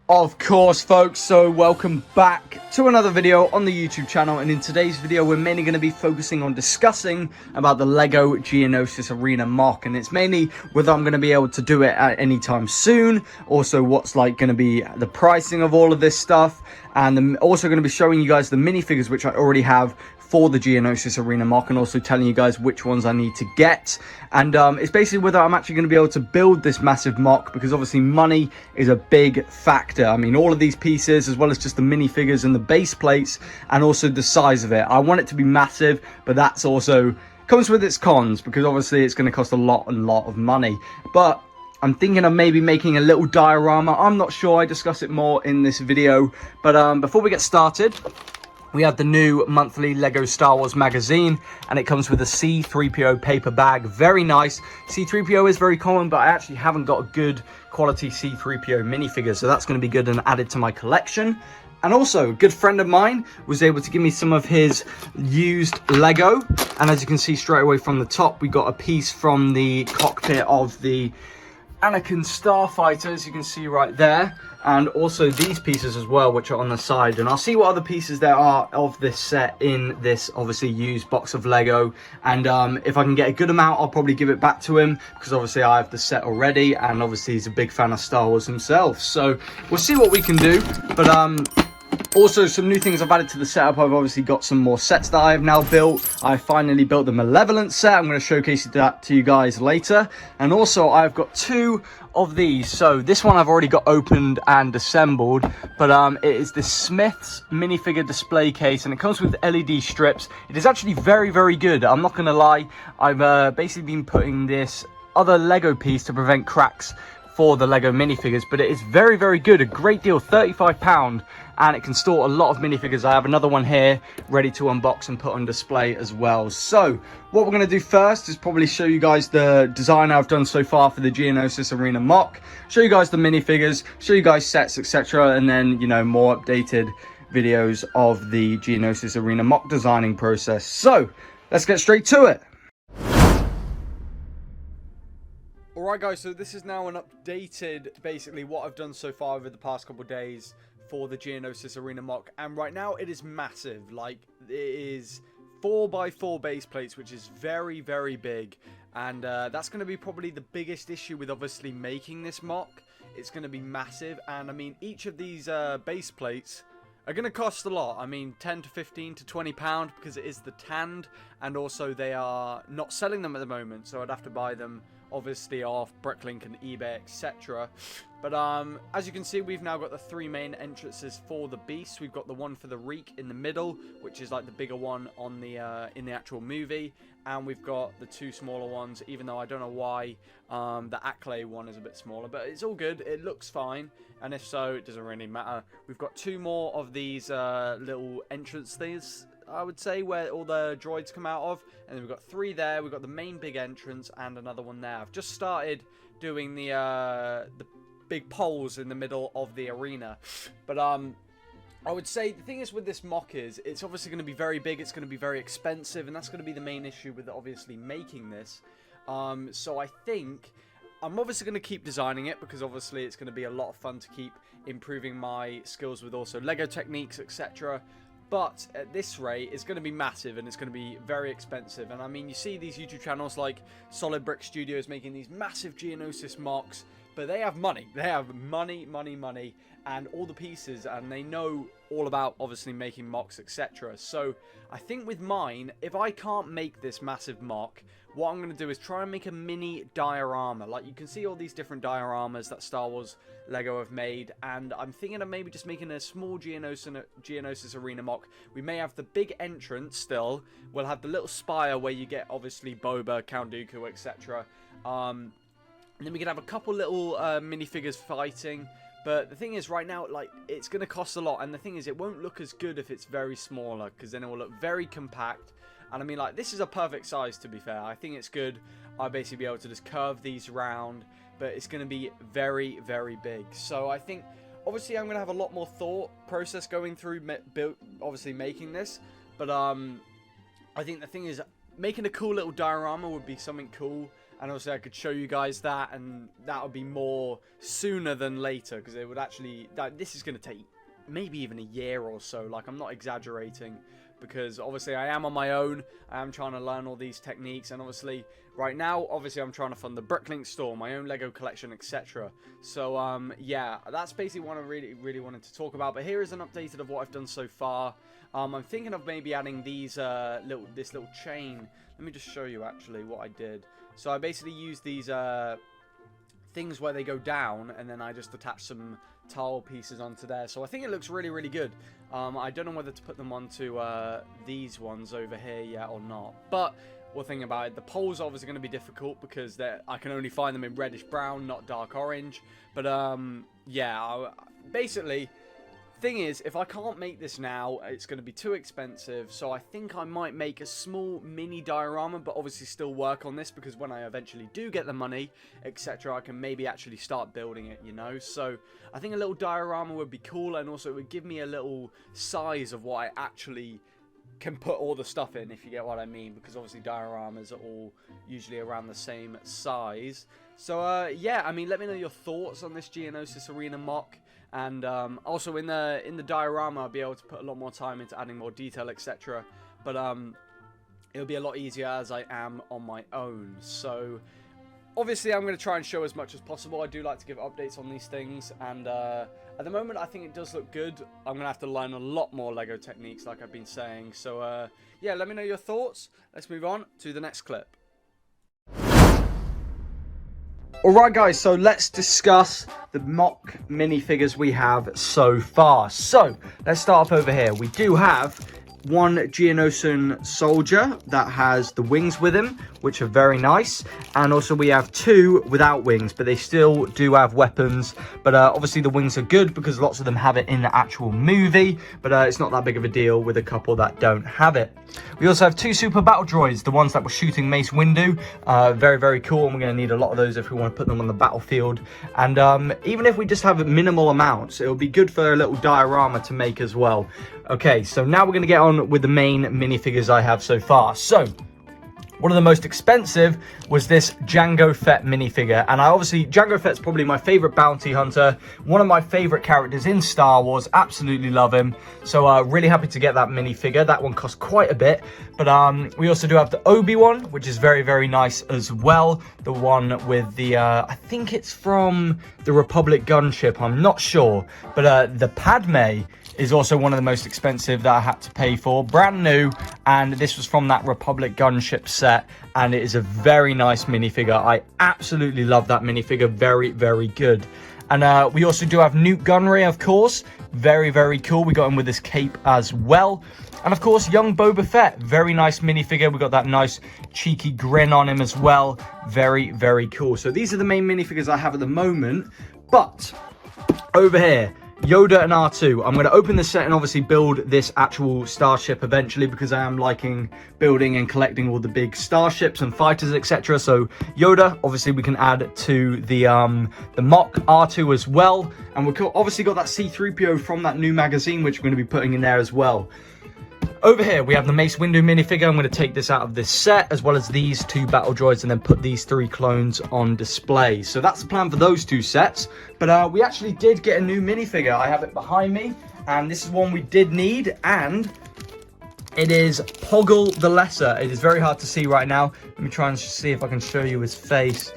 Of course, folks, so welcome back to another video on the YouTube channel, and in today's video we're mainly going to be focusing on discussing about the LEGO Geonosis Arena MOC, and it's mainly whether I'm going to be able to do it at any time soon, also what's like going to be the pricing of all of this stuff, and I'm also going to be showing you guys the minifigures which I already have for the Geonosis Arena MOC, and also telling you guys which ones I need to get. And it's basically whether I'm actually going to be able to build this massive MOC, because obviously money is a big factor. I mean, all of these pieces, as well as just the minifigures and the base plates, and also the size of it. I want it to be massive, but that's also comes with its cons, because obviously it's going to cost a lot of money. But I'm thinking of maybe making a little diorama. I'm not sure. I discuss it more in this video. But before we get started, we have the new monthly LEGO Star Wars magazine, and it comes with a C-3PO paper bag. Very nice. C-3PO is very common, but I actually haven't got a good quality C-3PO minifigure, so that's going to be good and added to my collection. And also, a good friend of mine was able to give me some of his used LEGO, and as you can see straight away from the top, we got a piece from the cockpit of the Anakin Starfighter, as you can see right there, and also these pieces as well, which are on the side. And I'll see what other pieces there are of this set in this obviously used box of Lego, and if I can get a good amount, I'll probably give it back to him, because obviously I have the set already, and obviously he's a big fan of Star Wars himself, so we'll see what we can do. But also, some new things I've added to the setup. I've obviously got some more sets that I have now built. I finally built the Malevolent set. I'm going to showcase that to you guys later. And also, I've got two of these. So this one I've already got opened and assembled, but it is the Smith's minifigure display case, and it comes with LED strips. It is actually very good. I'm not going to lie. I've basically been putting this other Lego piece to prevent cracks for the LEGO minifigures, but it is very good. A great deal, £35, and it can store a lot of minifigures. I have another one here ready to unbox and put on display as well. So what we're going to do first is probably show you guys the design I've done so far for the Geonosis Arena MOC, show you guys the minifigures, show you guys sets, etc., and then, you know, more updated videos of the Geonosis Arena MOC designing process. So let's get straight to it. Alright guys, so this is now an updated, basically what I've done so far over the past couple of days for the Geonosis Arena MOC, and right now it is massive. Like, it is 4x4 base plates, which is very big, and that's going to be probably the biggest issue with obviously making this MOC. It's going to be massive, and I mean, each of these base plates are going to cost a lot. I mean, 10 to 15 to 20 pound, because it is the tanned, and also they are not selling them at the moment, so I'd have to buy them obviously off Bricklink and eBay, etc. But as you can see, we've now got the three main entrances for the beast. We've got the one for the Reek in the middle, which is like the bigger one on the in the actual movie, and we've got the two smaller ones, even though I don't know why the Acklay one is a bit smaller, but it's all good. It looks fine, and if so, it doesn't really matter. We've got two more of these little entrance things, I would say, where all the droids come out of, and then we've got three there. We've got the main big entrance and another one there. I've just started doing the big poles in the middle of the arena, but I would say the thing is with this MOC is it's obviously going to be very big, it's going to be very expensive, and that's going to be the main issue with obviously making this. So I think I'm obviously going to keep designing it, because obviously it's going to be a lot of fun to keep improving my skills with also Lego techniques, etc. But at this rate, it's going to be massive, and it's going to be very expensive. And I mean, you see these YouTube channels like Solid Brick Studios making these massive Geonosis MOCs, but they have money. They have money, and all the pieces, and they know all about obviously making MOCs, etc. So I think with mine, if I can't make this massive MOC, what I'm going to do is try and make a mini diorama. Like, you can see all these different dioramas that Star Wars Lego have made, and I'm thinking of maybe just making a small Geonosis Arena MOC. We may have the big entrance still. We'll have the little spire where you get obviously Boba, Count Dooku, etc. And then we can have a couple little minifigures fighting. But the thing is, right now, like, it's going to cost a lot, and the thing is, it won't look as good if it's very smaller, because then it will look very compact. And I mean, like, this is a perfect size, to be fair. I think it's good. I'll basically be able to just curve these round, but it's going to be very big. So I think, obviously, I'm going to have a lot more thought process going through, obviously, making this. But I think the thing is, making a cool little diorama would be something cool. and also I could show you guys that, and that would be more sooner than later, because it would actually, this is going to take maybe even a year or so. Like, I'm not exaggerating, because obviously I am on my own. I am trying to learn all these techniques, and obviously right now, obviously I'm trying to fund the Bricklink store, my own Lego collection, etc. So yeah, that's basically what I really wanted to talk about. But here is an update of what I've done so far. I'm thinking of maybe adding these this little chain. Let me just show you actually what I did. So I basically used these things where they go down, and then I just attach some tile pieces onto there. So I think it looks really good. I don't know whether to put them onto these ones over here yet or not, but we'll think about it. The poles are obviously going to be difficult because I can only find them in reddish brown, not dark orange. But yeah, basically, thing is, if I can't make this now, it's going to be too expensive. So I think I might make a small mini diorama, but obviously still work on this, because when I eventually do get the money, etc., I can maybe actually start building it, you know. So I think a little diorama would be cool, and also it would give me a little size of what I actually can put all the stuff in, if you get what I mean, because obviously dioramas are all usually around the same size. So yeah, I mean, let me know your thoughts on this Geonosis Arena MOC. And also in the diorama, I'll be able to put a lot more time into adding more detail, etc. But it'll be a lot easier as I am on my own. So obviously I'm going to try and show as much as possible. I do like to give updates on these things, and at the moment I think it does look good. I'm going to have to learn a lot more Lego techniques, like I've been saying. So yeah, let me know your thoughts. Let's move on to the next clip. Alright guys, so let's discuss the MOC minifigures we have so far. So, let's start off over here. We do have one Geonosis soldier that has the wings with him, which are very nice. And also we have two without wings, but they still do have weapons. But obviously the wings are good because lots of them have it in the actual movie. But it's not that big of a deal with a couple that don't have it. We also have two super battle droids, the ones that were shooting Mace Windu. Very cool, and we're going to need a lot of those if we want to put them on the battlefield. And even if we just have minimal amounts, it'll be good for a little diorama to make as well. Okay, so now we're going to get on with the main minifigures I have so far. So, one of the most expensive was this Jango Fett minifigure. And Jango Fett's probably my favorite bounty hunter. One of my favorite characters in Star Wars. Absolutely love him. So really happy to get that minifigure. That one cost quite a bit. But we also do have the Obi-Wan, which is very nice as well. The one with the, I think it's from the Republic gunship. I'm not sure. But the Padme is also one of the most expensive that I had to pay for. Brand new, and this was from that Republic gunship set, and it is a very nice minifigure. I absolutely love that minifigure. Very good. And we also do have Newt Gunray, of course. Very cool. We got him with his cape as well. And of course, young Boba Fett. Very nice minifigure. We got that nice cheeky grin on him as well. Very cool. So these are the main minifigures I have at the moment. But over here, Yoda and R2. I'm going to open this set and obviously build this actual starship eventually, because I am liking building and collecting all the big starships and fighters, etc. So Yoda, obviously we can add to the MOC. R2 as well, and we've obviously got that C-3PO from that new magazine, which we're going to be putting in there as well. Over here, we have the Mace Windu minifigure. I'm going to take this out of this set, as well as these two battle droids, and then put these three clones on display. So that's the plan for those two sets. But we actually did get a new minifigure. I have it behind me, and this is one we did need, and it is Poggle the Lesser. It is very hard to see right now. Let me try and see if I can show you his face.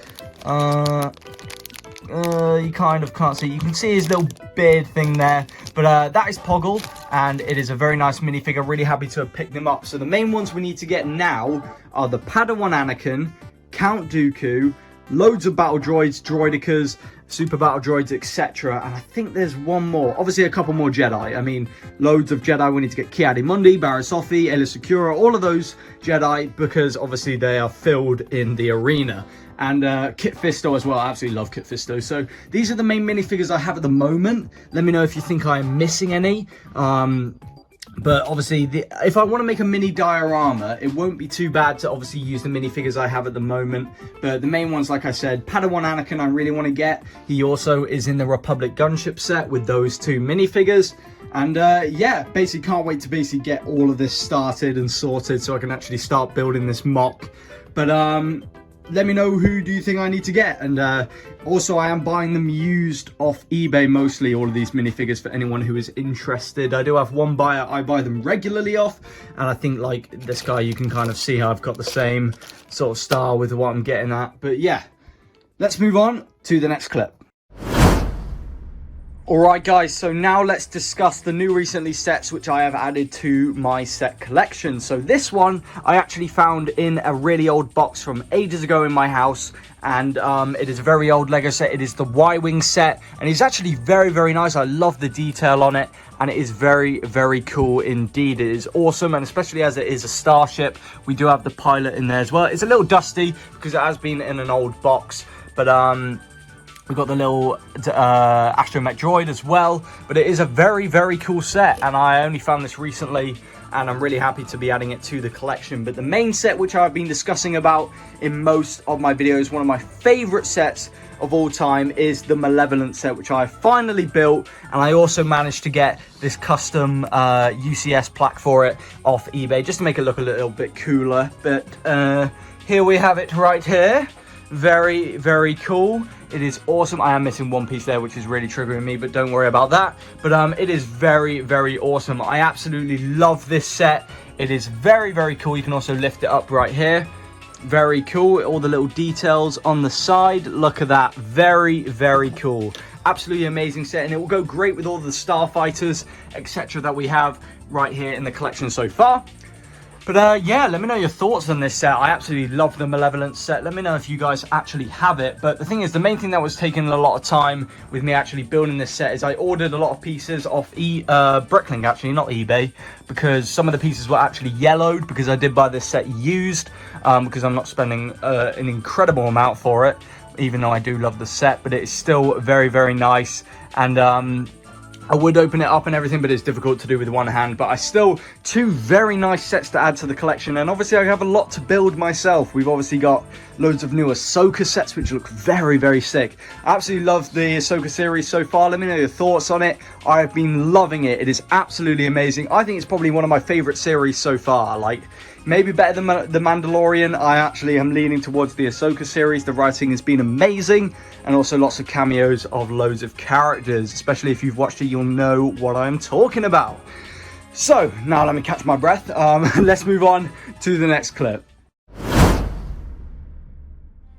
You kind of can't see. You can see his little beard thing there. But that is Poggle, and it is a very nice minifigure. Really happy to have picked them up. So the main ones we need to get now are the Padawan Anakin, Count Dooku, loads of battle droids, droidicas, super battle droids, etc. And I think there's one more. Obviously a couple more Jedi. I mean, loads of Jedi. We need to get Ki-Adi-Mundi, Barriss-Offee, Aayla Secura, all of those Jedi, because obviously they are filled in the arena. And Kit Fisto as well. I absolutely love Kit Fisto. So these are the main minifigures I have at the moment. Let me know if you think I am missing any. But obviously, if I want to make a mini diorama, it won't be too bad to obviously use the minifigures I have at the moment. But the main ones, like I said, Padawan Anakin I really want to get. He also is in the Republic gunship set with those two minifigures. And yeah, basically can't wait to basically get all of this started and sorted so I can actually start building this MOC. But let me know who do you think I need to get. And also I am buying them used off eBay mostly, all of these minifigures, for anyone who is interested. I do have one buyer I buy them regularly off, and I think like this guy, you can kind of see how I've got the same sort of style with what I'm getting at. But yeah, let's move on to the next clip. Alright guys, so now let's discuss the new recently sets which I have added to my set collection. So this one I actually found in a really old box from ages ago in my house, and it is a very old Lego set. It is the Y-Wing set, and it's actually very, very nice. I love the detail on it, and it is very, very cool indeed. It is awesome, and especially as it is a starship, we do have the pilot in there as well. It's a little dusty because it has been in an old box, but we've got the little astromech droid as well, but it is a very, very cool set, and I only found this recently, and I'm really happy to be adding it to the collection. But the main set, which I've been discussing about in most of my videos, one of my favorite sets of all time, is the Malevolent set, which I finally built, and I also managed to get this custom UCS plaque for it off eBay, just to make it look a little bit cooler. But here we have it right here. Very, very cool. It is awesome. I am missing one piece there, which is really triggering me, but don't worry about that. But it is very, very awesome. I absolutely love this set. It is very, very cool. You can also lift it up right here. Very cool. All the little details on the side. Look at that. Very, very cool. Absolutely amazing set, and it will go great with all the starfighters, etc. that we have right here in the collection so far. But yeah, let me know your thoughts on this set. I absolutely love the Malevolent set. Let me know if you guys actually have it. But the thing is, the main thing that was taking a lot of time with me actually building this set is I ordered a lot of pieces off Bricklink, actually, not eBay, because some of the pieces were actually yellowed, because I did buy this set used, because I'm not spending an incredible amount for it, even though I do love the set. But it is still very, very nice, and I would open it up and everything, but it's difficult to do with one hand. But I still, two very nice sets to add to the collection. And obviously I have a lot to build myself. We've obviously got loads of new Ahsoka sets, which look very, very sick. I absolutely love the Ahsoka series so far. Let me know your thoughts on it. I have been loving it. It is absolutely amazing. I think it's probably one of my favorite series so far. Like, maybe better than The Mandalorian. I actually am leaning towards the Ahsoka series. The writing has been amazing, and also lots of cameos of loads of characters. Especially if you've watched it, you'll know what I'm talking about. So, now let me catch my breath. Let's move on to the next clip.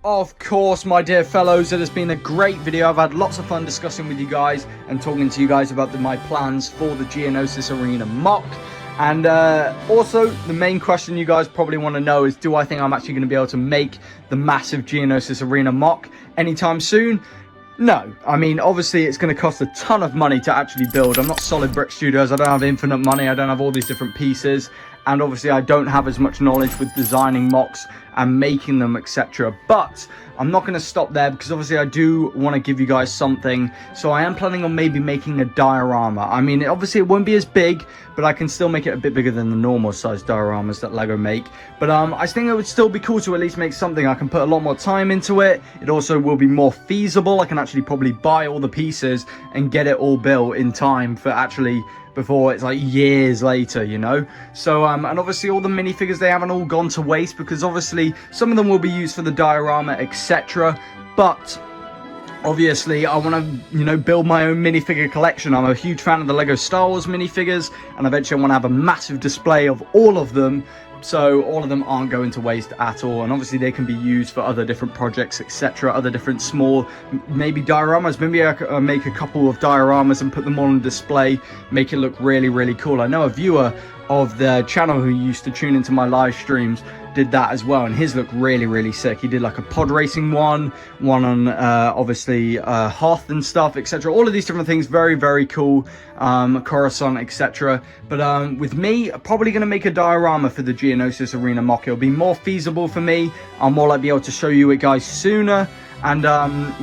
Of course, my dear fellows, it has been a great video. I've had lots of fun discussing with you guys and talking to you guys about my plans for the Geonosis Arena MOC. And also, the main question you guys probably want to know is, do I think I'm actually going to be able to make the massive Geonosis Arena MOC anytime soon? No. I mean, obviously, it's going to cost a ton of money to actually build. I'm not Solid Brick Studios. I don't have infinite money. I don't have all these different pieces. And obviously, I don't have as much knowledge with designing MOCs and making them, etc. But I'm not going to stop there, because obviously I do want to give you guys something. So I am planning on maybe making a diorama. I mean, obviously it won't be as big, but I can still make it a bit bigger than the normal size dioramas that LEGO make. But I think it would still be cool to at least make something. I can put a lot more time into it. It also will be more feasible. I can actually probably buy all the pieces and get it all built in time for actually before it's like years later, you know. So and obviously all the minifigures, they haven't all gone to waste, because obviously some of them will be used for the diorama, etc. But obviously I want to, you know, build my own minifigure collection. I'm a huge fan of the LEGO Star Wars minifigures, and eventually I want to have a massive display of all of them, so all of them aren't going to waste at all. And obviously they can be used for other different projects, etc. Other different small, maybe dioramas. Maybe I could make a couple of dioramas and put them all on display, make it look really, really cool. I know a viewer of the channel who used to tune into my live streams did that as well, and his looked really, really sick. He did like a pod racing one on obviously Hoth and stuff, etc. All of these different things, very, very cool. Coruscant, etc. But with me, probably going to make a diorama for the Geonosis Arena MOC. It'll be more feasible for me. I'll more likely be able to show you it guys sooner. And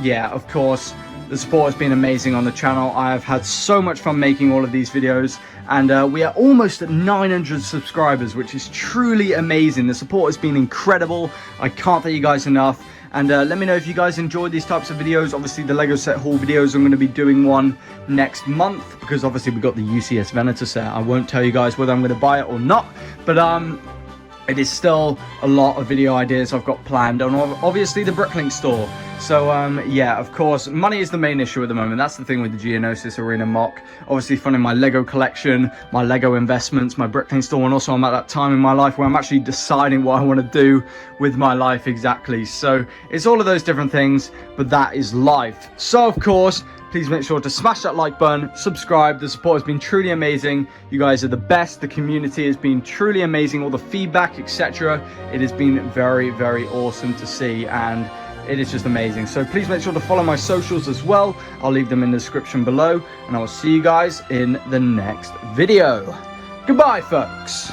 yeah, of course, the support has been amazing on the channel. I have had so much fun making all of these videos, and we are almost at 900 subscribers, which is truly amazing. The support has been incredible. I can't thank you guys enough. And let me know if you guys enjoyed these types of videos. Obviously the Lego set haul videos, I'm going to be doing one next month, because obviously we got the UCS Valente set. I won't tell you guys whether I'm going to buy it or not, but it is still a lot of video ideas I've got planned, and obviously the Bricklink store. So yeah, of course, money is the main issue at the moment. That's the thing with the Geonosis Arena MOC. Obviously funding my Lego collection, my Lego investments, my Bricklink store, and also I'm at that time in my life where I'm actually deciding what I want to do with my life exactly. So it's all of those different things, but that is life. So of course, please make sure to smash that like button, subscribe. The support has been truly amazing. You guys are the best. The community has been truly amazing. All the feedback, etc. It has been very, very awesome to see, and it is just amazing. So please make sure to follow my socials as well. I'll leave them in the description below, and I will see you guys in the next video. Goodbye, folks.